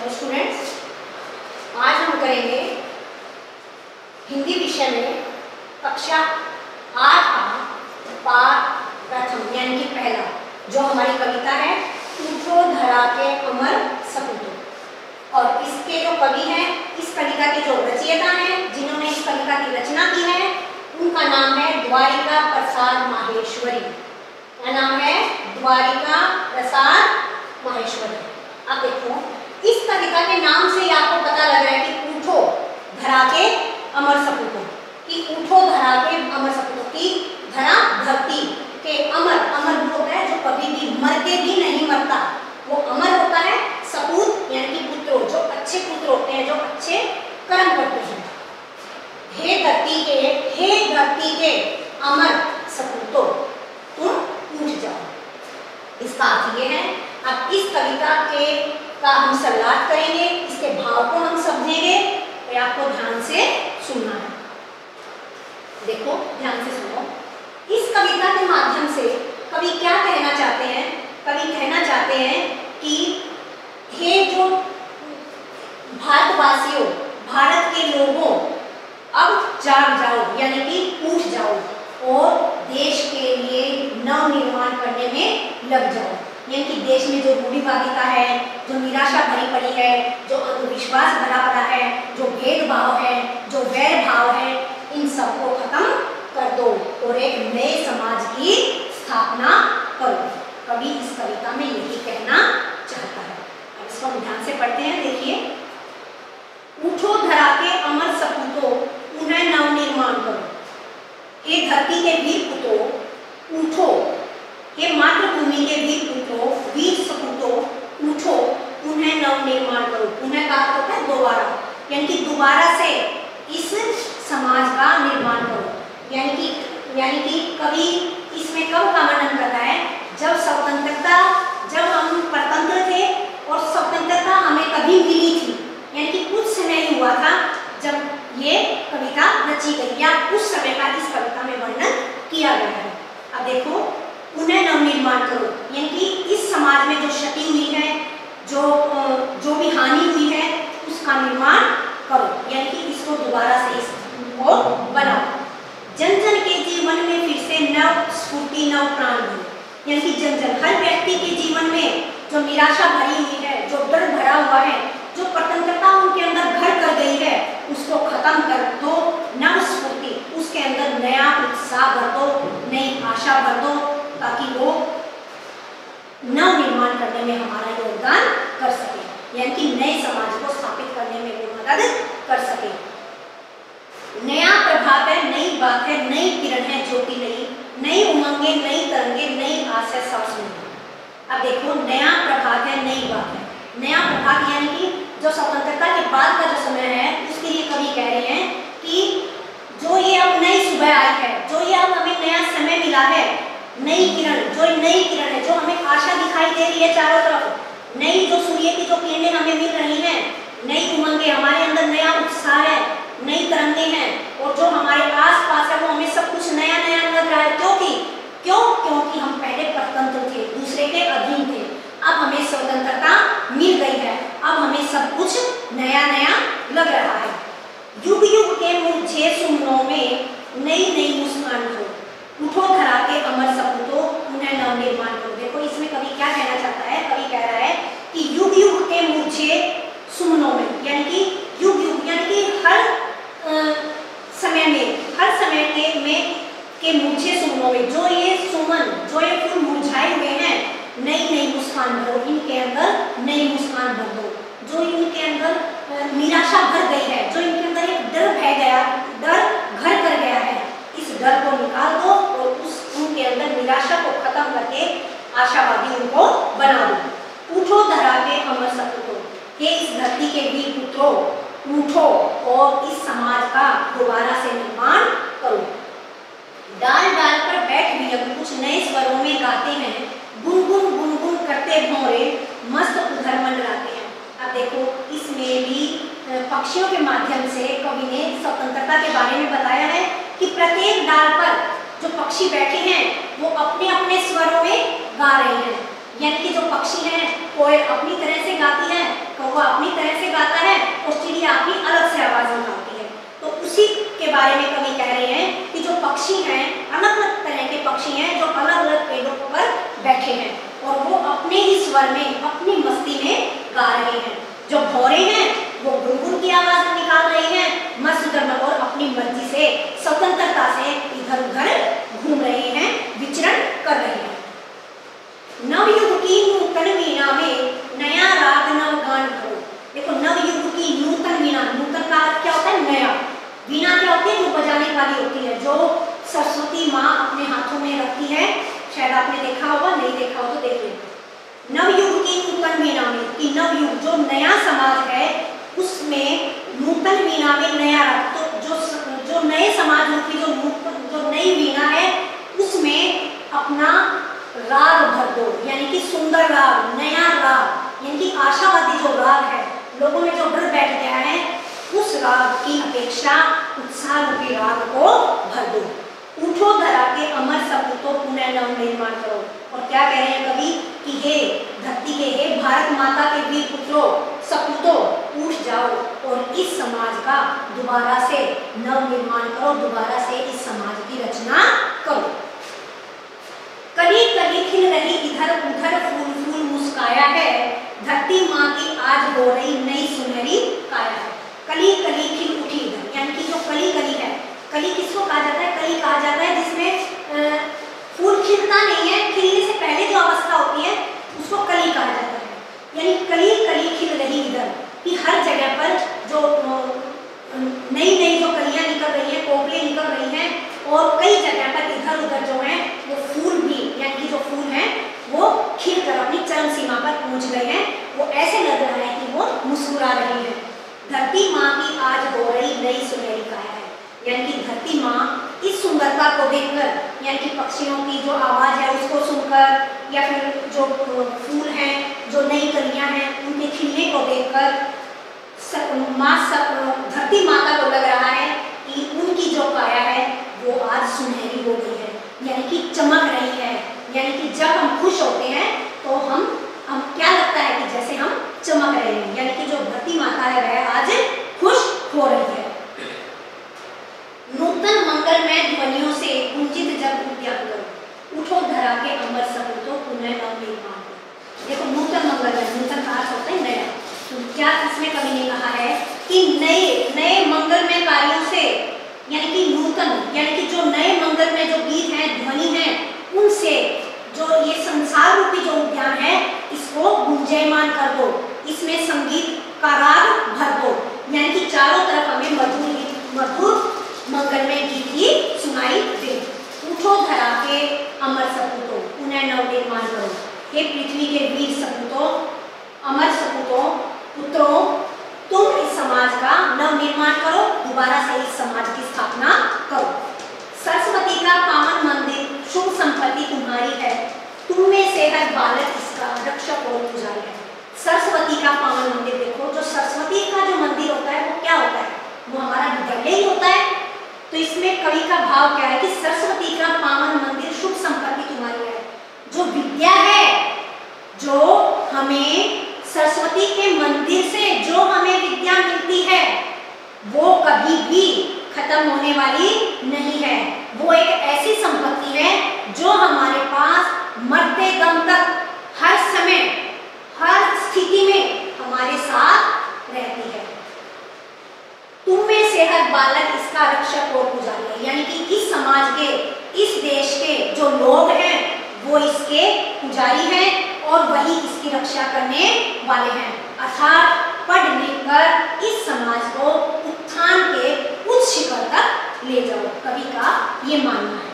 Hello students, आज हम करेंगे हिंदी विषय में कक्षा 8 का पाठ प्रथम यानी कि पहला जो हमारी कविता है उठो धरा के अमर सपूतों। और इसके जो कवि हैं, इस कविता के जो रचयिता हैं, जिन्होंने इस कविता की रचना की है, उनका नाम है द्वारिका प्रसाद माहेश्वरी। क्या नाम है? द्वारिका प्रसाद माहेश्वरी। अब देखो, इस कविता के नाम से ही आपको पता लग रहा है कि उठो धरा के अमर सपूतों, कि उठो धरा के अमर सपूतों की धरा धरती के अमर, अमर वो होता है जो कभी भी मर के भी नहीं मरता, वो अमर होता है। सपूत यानी कि पुत्रों, जो अच्छे पुत्र होते हैं, जो अच्छे कर्म करते हैं। हे धरती के अमर सपूतों, तुम उठ जाओ। इसका अर्थ ये है। अब इस कविता का हम संलाप करेंगे, इसके भाव को हम समझेंगे, तो आपको ध्यान से सुनना है। देखो, ध्यान से सुनो। इस कविता के माध्यम से कवि क्या कहना चाहते हैं? कवि कहना चाहते हैं कि हे जो भारतवासियों, भारत के लोगों, अब जाग जाओ, यानी कि उठ जाओ और देश के लिए नव निर्माण करने में लग जाओ। यानी कि देश में जो रूढ़िवादिता है, जो निराशा भरी पड़ी है, जो अंधविश्वास भरा पड़ा है, जो भेदभाव है, जो वैर भाव है, इन सबको खत्म कर दो और एक नए समाज की स्थापना करो। कवि इस कविता में यही कहना चाहता है। अब इसको हम ध्यान से पढ़ते हैं। देखिए, उठो धरा के अमर सपूतों, उन्हें नव निर्माण करो। हे धरती के वीर पुत्रों उठो, हे मातृभूमि के वीर पुत्रों, वीर सपूतों उठो, उन्हें नव निर्माण करो। उन्हें का अर्थ होता है दोबारा, यानी कि दोबारा से इस समाज का निर्माण करो। यानी कि कवि इसमें कब का वर्णन करता है? जब स्वतंत्रता, जब हम परतंत्र थे और स्वतंत्रता हमें कभी मिली थी, यानी कि कुछ समय ही हुआ था जब ये कविता रची गई, या उस समय का इस कविता में वर्णन किया गया है। अब देखो, उन्हें नव निर्माण करो, यानी कि इस समाज में जो क्षति हुई है, जो भी हानि हुई है, उसका निर्माण करो, यानी कि इसको दोबारा से इसको बनाओ। जन जन के जीवन में फिर से नव स्फूर्ति, नव प्राण दो, यानी कि जन जन, हर व्यक्ति के जीवन में जो निराशा भरी हुई है, जो डर भरा हुआ है, जो प्रतंत्रता उनके अंदर घर कर गई है, उसको खत्म कर दो। नव स्फूर्ति, उसके अंदर नया उत्साह भर दो, नई आशा भर दो, ताकि वो नव निर्माण करने में हमारा योगदान कर सके, यानी कि नए समाज को स्थापित करने में वो मदद कर सके। नया प्रभात है, नई बात है, नई किरण है ज्योति नई उमंगे, नई तरंगे, नई आशा सब सुनो। अब देखो, नया प्रभात है, नई बात है। नया प्रभात यानी कि जो स्वतंत्रता के बाद का जो समय है, उसके लिए कवि कह रहे हैं कि जो ये अब नई सुबह आई है, जो ये अब हमें नया समय मिला है, नई किरण, जो नई किरण है, जो हमें आशा दिखाई दे रही है चारों तरफ, नई जो सूर्य की जो किरणें हमें मिल रही हैं, नई उमंगे, हमारे अंदर नया उत्साह है, नई तरंगे हैं, और जो हमारे आसपास है वो हमें सब कुछ नया नया लग रहा है। क्योंकि हम पहले परतंत्र थे, दूसरे के अधीन थे। अब हमें स्वतंत्रता मिल गई है, अब हमें सब कुछ नया नया लग रहा है। युग युग के मुरझे सुमनों में नई नई मुस्कान हो, उठो धरा के अमर सपूतों, उन्हें नव निर्माण करो। देखो, इसमें कवि क्या कहना चाहता है? कवि कह रहा है कि युग युग के मुरझे सुमनों में, यानी कि युग युग यानी कि हर समय में, हर समय के मुरझे सुमनों में, जो ये सुमन, जो ये फूल मुरझाए हुए हैं, नई नई मुस्कान भरो, इनके अंदर नई मुस्कान भर दो। जो इनके अंदर निराशा भर गई है, जो इनके अंदर एक डर बह गया, डर घर कर गया है, इस डर को निकाल दो और उनके अंदर निराशा को खत्म करके आशावादी उनको बना दो। उठो धरा के अमर सपूतों, हे इस धरती के वीर पुत्रों उठो और इस समाज का दोबारा से निर्माण करो। डाल डाल पर बैठ भी अब कुछ नए स्वरों में गाते हैं, गुनगुन गुनगुन करते भौरे मस्त उधर मंडराते हैं। अब देखो, इसमें भी पक्षियों के माध्यम से कवि ने स्वतंत्रता के बारे में बताया है कि प्रत्येक डाल पर जो पक्षी बैठे हैं वो अपने अपने स्वरों में गा रहे हैं, यानी कि जो पक्षी हैं कोयल अपनी तरह से गाती है, कौवा अपनी तरह से गाता है और चिड़िया अपनी अलग से आवाज निकालती है। तो उसी के बारे में कवि कह रहे हैं कि जो पक्षी हैं, अलग अलग तरह के पक्षी हैं जो अलग अलग पेड़ों पर बैठे हैं और वो अपने ही स्वर में, अपनी मस्ती में गा रहे हैं। जो भौरे हैं वो गुनगुन की आवाज निकाल रहे हैं, मस्त और अपनी मर्जी से स्वतंत्रता से इधर उधर घूम रहे हैं, विचरण कर रहे हैं। नवयुग की नूतन वीणा में नया राग नव गान भरो। देखो नवयुग की नूतन वीणा, नूतन का अर्थ क्या होता है? नया। वीणा क्या होती है? जो बजाने वाली होती है, जो सरस्वती माँ अपने हाथों में रखती है। शायद आपने देखा होगा, नहीं देखा हो तो देख लेना। नवयुग की नूतन वीणा में, कि नवयुग जो नया समाज है उसमें नूतन वीणा में नया राग, तो जो नए समाज की जो नई वीणा है उसमें अपना राग भर दो, यानी कि सुंदर राग, नया राग, यानी कि आशावादी जो राग है, लोगों में जो डर बैठ गया है उस राग की अपेक्षा उत्साह रूपी राग को भर दो। उठो धरा के अमर सपूतों पुनः नव निर्माण करो। और क्या कह रहे हैं कवि कि हे धरती के, हे भारत माता के वीर पुत्रों, सपूतों, उठ जाओ और इस समाज का दोबारा से नव निर्माण करो, दोबारा से इस समाज की रचना करो। कली कली खिल रही इधर उधर, फूल फूल मुस्काया है, धरती माँ की आज हो रही नई सुनहरी काया है। कली कली खिल उठी इधर, यानी कि जो कली कली है, कली किसको कहा जाता है? कली कहा जाता है जिसमें फूल खिलता नहीं है, खिलने से पहले जो अवस्था होती है उसको कली कहा जाता है। यानी कली कली खिल रही इधर, कि हर जगह पर जो नई नई जो कलियां निकल रही हैं, कोपले निकल रही हैं और कई जगह पर इधर उधर जो है वो फूल भी, यानी कि जो फूल हैं वो खिलकर अपनी चरम सीमा पर पहुंच गए हैं। वो ऐसे लग रहा है कि वो मुस्कुरा रही है। धरती माँ की आज हो रही नई सुनहरी काया है, यानी कि धरती माँ इस सुंदरता को देखकर, यानी कि पक्षियों की जो आवाज है उसको सुनकर, या फिर जो फूल हैं, जो नई कलियां हैं उनके खिलने को देखकर धरती माता को लग रहा है कि उनकी जो काया है वो आज सुनहरी हो गई है, यानी कि चमक रही है। यानी कि जब हम खुश होते हैं तो हम क्या लगता है कि जैसे हम चमक रहे हैं, यानी कि जो धरती माता है वह आज खुश हो रही है। नूतन मंगलमय ध्वनियों से गुंजित जब उद्यान करो, उठो धरा के अमर सपूतों पुनः नव निर्माण करो। देखो नूतन मंगलमय, नूतन का अर्थ होता है नया। तो क्या इसमें कवि ने कहा है कि नए नए मंगलमय कार्यों से, यानी कि नूतन, यानी कि जो नए मंगलमय जो गीत हैं, ध्वनि है, उनसे जो ये संसार रूपी जो उद्यान है इसको गुंजायमान कर दो, इसमें संगीत का राग भर दो, यानी कि चारों तरफ हमें मधुर मंगलमय गीत ही सुनाई दे। उठो धरा के अमर सपूतों पुनः नव निर्माण करो। हे पृथ्वी के वीर सपूतों, अमर सपूतों, पुत्रों, तुम इस समाज का नव निर्माण करो, दोबारा से इस समाज की स्थापना करो। सरस्वती का पावन मंदिर शुभ संपत्ति तुम्हारी है, तुम में से हर बालक इसका रक्षक और पुजारी है। सरस्वती का पावन मंदिर, देखो जो सरस्वती का जो मंदिर होता है वो क्या होता है? वो हमारा विद्यालय ही होता है। तो इसमें कवि का भाव क्या है कि सरस्वती का पावन मंदिर शुभ संपत्ति तुम्हारी है। जो विद्या है, जो हमें सरस्वती के मंदिर से जो हमें विद्या मिलती है वो कभी भी खत्म होने वाली नहीं है। वो एक ऐसी संपत्ति है जो हमारे पास मरते दम तक, हर समय, हर स्थिति में हमारे साथ रहती है। तुम में से हर बालक इसका रक्षक और पुजारी है, यानी कि इस समाज के, इस देश के जो लोग हैं वो इसके पुजारी हैं और वही इसकी रक्षा करने वाले हैं। अर्थात पढ़ लिख कर इस समाज को उत्थान के उच्च शिखर तक ले जाओ, कवि का ये मानना है।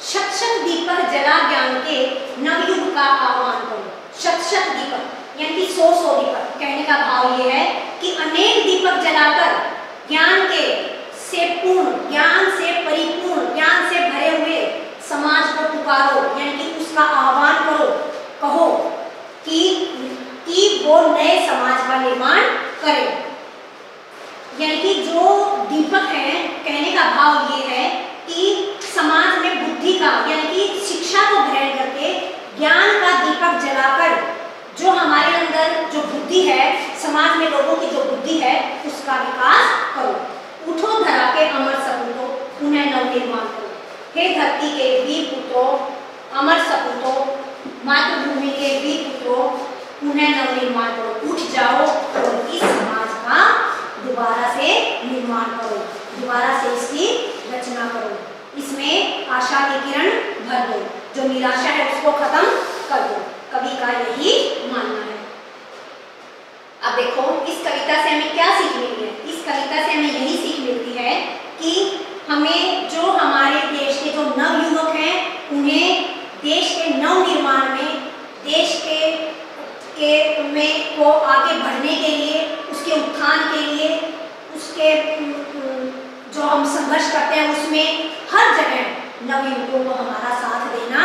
शत शत दीपक जला ज्ञान के नवयुग का आह्वान करो। शत शत दीपक यानी कि 100 दीपक, कहने का भाव ये है कि अनेक दीपक जलाकर ज्ञान के से पूर्ण, ज्ञान से परिपूर्ण, ज्ञान से भरे हुए समाज को पुकारो, यानी कि उसका आह्वान करो, कहो कि वो नए समाज का निर्माण करे। यानी कि जो दीपक है, कहने का भाव ये है कि समाज में बुद्धि का, यानी कि शिक्षा को ग्रहण करके ज्ञान का दीपक दीपक जलाकर जो हमारे अंदर जो बुद्धि है, समाज में लोगों की जो बुद्धि है, उसका विकास करो। उठो धरा के अमर सपूतों, पुनः नवनिर्माण करो। हे धरती के वीर पुत्रों, अमर सपूतों, मातृभूमि के वीर पुत्रों, पुनः नवनिर्माण करो। उठ जाओ और इस समाज का दोबारा से निर्माण करो, दोबारा से इसकी रचना करो। इसमें आशा की किरण भर दो, जो निराशा है उसको खत्म कर दो। कवि का यही मानना है। अब देखो इस कविता से हमें क्या सीख मिली है? इस कविता से हमें यही सीख मिलती है कि हमें जो हमारे देश के जो नवयुवक हैं, उन्हें देश के नव निर्माण में, देश के में को आगे बढ़ने के लिए, उसके उत्थान के लिए, उसके जो हम संघर्ष करते हैं उसमें हर जगह नवयुवकों को हमारा साथ देना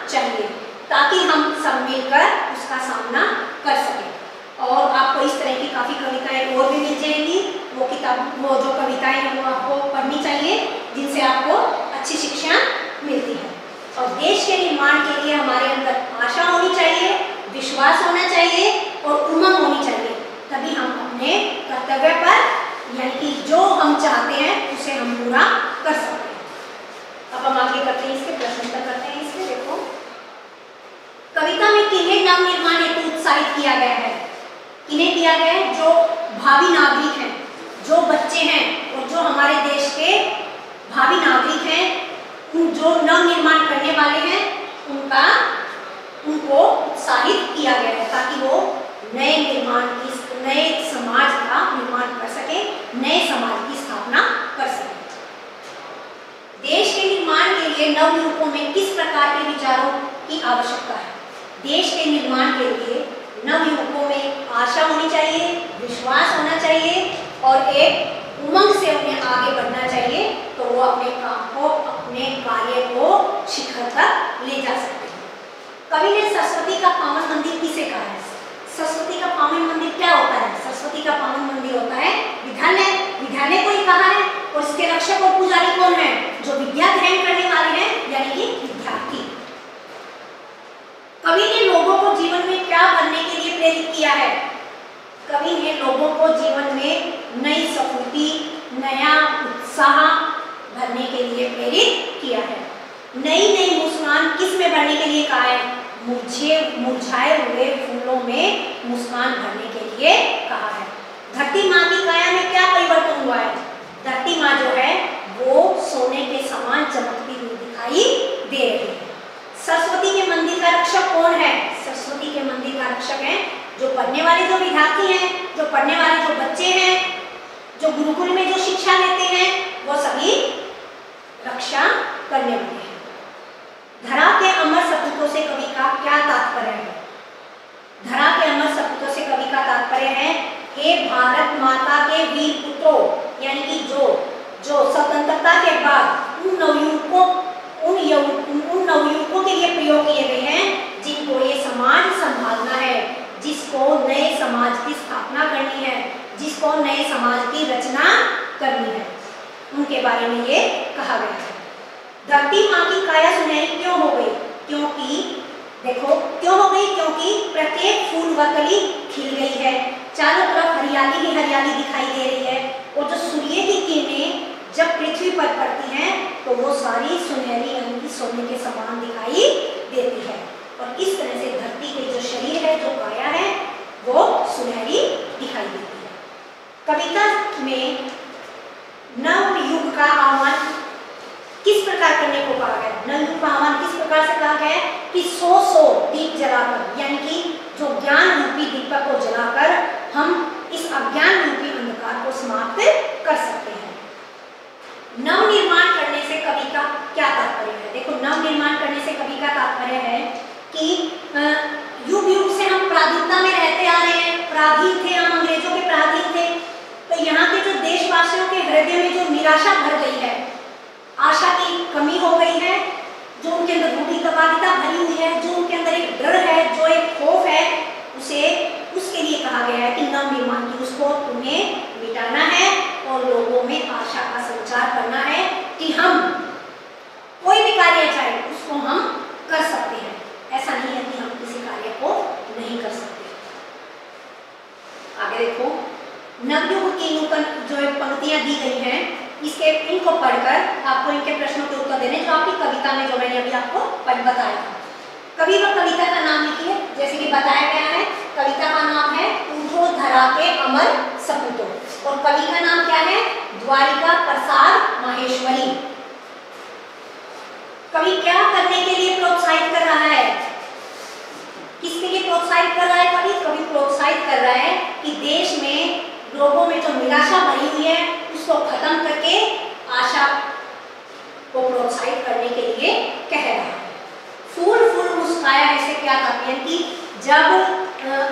चाहिए, ताकि हम सब मिलकर उसका सामना कर सकें। और आपको इस तरह की काफ़ी कविताएं और भी मिल जाएंगी। वो जो कविताएं हैं वो आपको पढ़नी चाहिए, जिनसे आपको अच्छी शिक्षा मिलती है। और देश के निर्माण के लिए हमारे अंदर आशा होनी चाहिए, विश्वास होना चाहिए और उमंग होनी चाहिए, तभी हम अपने कर्तव्य पर, यानी कि जो हम चाहते हैं उसे हम पूरा कर सकते हैं। अब हम आगे करते हैं, इसके प्रश्न उत्तर करते हैं। इसमें देखो कविता में किन्हें नव निर्माण हेतु उत्साहित किया गया है? किन्हें किया गया है? जो भावी नागरिक हैं, जो बच्चे हैं और जो हमारे देश के भावी नागरिक हैं, जो नव निर्माण करने वाले हैं, उनको उत्साहित किया गया है, ताकि वो नए निर्माण की, नए समाज का निर्माण कर सके, नए समाज की स्थापना कर सके। देश के निर्माण के लिए नवयुवकों में किस प्रकार के विचारों की आवश्यकता है? देश के निर्माण के लिए नवयुवकों में आशा होनी चाहिए, विश्वास होना चाहिए और एक उमंग से उन्हें आगे बढ़ना चाहिए, तो वो अपने काम को, अपने कार्य को शिखर तक ले जा सकते हैं। कवि ने सरस्वती का पावन मंदिर किसे कहा है? सरस्वती का पावन मंदिर क्या होता है? सरस्वती का पावन मंदिर होता है विद्यालय। विद्यालय को ही कहा है, और इसके रक्षक और पुजारी कौन है? जो विद्या ग्रहण करने वाले हैं, यानी कि विद्यार्थी। कवि ने लोगों को जीवन में क्या करने के लिए प्रेरित किया है? कवि ने लोगों को जीवन में नई स्फूर्ति, नया उत्साह भरने के लिए प्रेरित किया है। नई नई मुस्कान किस में भरने के लिए कहा है? मुरझाए हुए फूलों में मुस्कान भरने के लिए कहा है। धरती माँ की काया में क्या परिवर्तन हुआ है? धरती माँ जो है वो सोने के समान चमकती हुई दिखाई दे रही है। सरस्वती के मंदिर का रक्षक कौन है? सरस्वती के मंदिर का रक्षक है जो पढ़ने वाले जो विद्यार्थी हैं, जो पढ़ने वाले जो बच्चे हैं, जो गुरुकुल में जो शिक्षा लेते हैं, वो सभी रक्षा करने वाले हैं। धरा के अमर सपूतों से कवि का क्या तात्पर्य है? धरा के अमर सपूतों से कवि का तात्पर्य है, हे भारत माता के वीर पुत्रों, यानी कि जो स्वतंत्रता के बाद उन नवयुवकों के लिए प्रयोग किए गए हैं, जिनको ये समाज संभालना है, जिसको नए समाज की स्थापना करनी है, जिसको नए समाज की रचना करनी है, उनके बारे में ये कहा गया है। धरती माँ की काया सुनहरी क्यों हो गई? क्योंकि देखो क्यों हो गई? क्योंकि प्रत्येक फूल व कली खिल गई है, चारों तरफ हरियाली ही हरियाली दिखाई दे रही है, और जो सूर्य की किरणें जब पृथ्वी पर पड़ती हैं तो वो सारी सुनहरी, यानी कि सोने के समान दिखाई देती है। और इस तरह से धरती के जो शरीर है, जो काया है, वो सुनहरी दिखाई देती है। कविता में नव युग का आह्वान किस प्रकार करने को कहा गया? नवयुग का आह्वान किस प्रकार से कहा गया है कि 100 दीप जलाकर, यानी कि जो ज्ञान रूपी दीपक को जलाकर हम इस अज्ञान रूपी अंधकार को समाप्त कर सकते हैं। नव निर्माण करने से कवि का क्या तात्पर्य है? देखो नव निर्माण करने से कवि का तात्पर्य है कि युग युग से हम पराधीनता में रहते आ रहे हैं, पराधीन थे, हम अंग्रेजों के पराधीन थे। तो यहाँ के जो देशवासियों के हृदय में जो निराशा भर गई है, आशा की कमी हो गई है, जो उनके अंदर रूढ़िवादिता भरी हुई है, जो उनके अंदर एक डर है, जो एक खौफ है, उसके लिए कहा गया है कि नव निर्माण की उसको तुम्हें मिटाना है और लोगों में आशा का संचार करना है कि हम कोई भी कार्य चाहे उसको हम कर सकते हैं। ऐसा नहीं है कि हम किसी कार्य दे रहे हैं जो आपकी कविता में जो मैंने अभी आपको बताया था। कवि व कविता का नाम लिखिए, जैसे कि बताया गया है। कविता का नाम है उठो धरा के अमर सपूतो, और कवि का नाम क्या है? द्वारिका प्रसाद माहेश्वरी। कवि क्या करने के लिए प्रोत्साहित कर रहा है? किसके लिए प्रोत्साहित कर रहा है कवि? कवि प्रोत्साहित कर रहा है कि देश में लोगों में जो निराशा भरी हुई है उसको खत्म करके आशा को प्रोत्साहित करने के लिए कह रहा है। फूल फूल मुस्काया ऐसे क्या था कि जब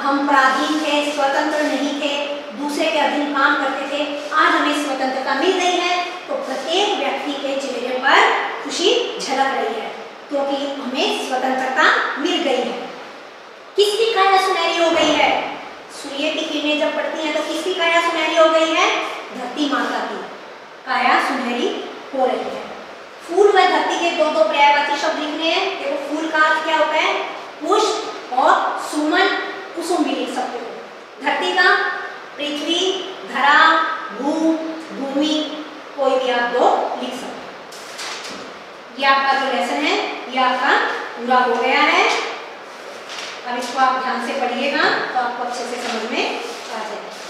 हम पराधीन थे, स्वतंत्र नहीं थे, दूसरे के अधीन काम करते थे, आज हमें स्वतंत्रता मिल गई है तो प्रत्येक व्यक्ति के चेहरे पर खुशी झलक रही है क्योंकि हमें स्वतंत्रता मिल गई है। किसकी काया सुनहरी हो गई है? सूर्य की किरणें जब पड़ती हैं तो किसकी काया सुनहरी हो गई है? धरती माता की काया सुनहरी हो रही है। फूल व धरती के दो दो पर्यायवाची शब्द लिखने हैं। देखो फूल का अर्थ क्या होता है? पुष्प और सुमन, कुसुम भी लिख सकते हो। धरती का पृथ्वी, धरा, भू, भूमि, कोई भी आप दो लिख सकते हो। ये आपका जो लेसन है ये आपका पूरा हो गया है। अब इसको आप ध्यान से पढ़िएगा तो आपको अच्छे से समझ में आ जाएगा।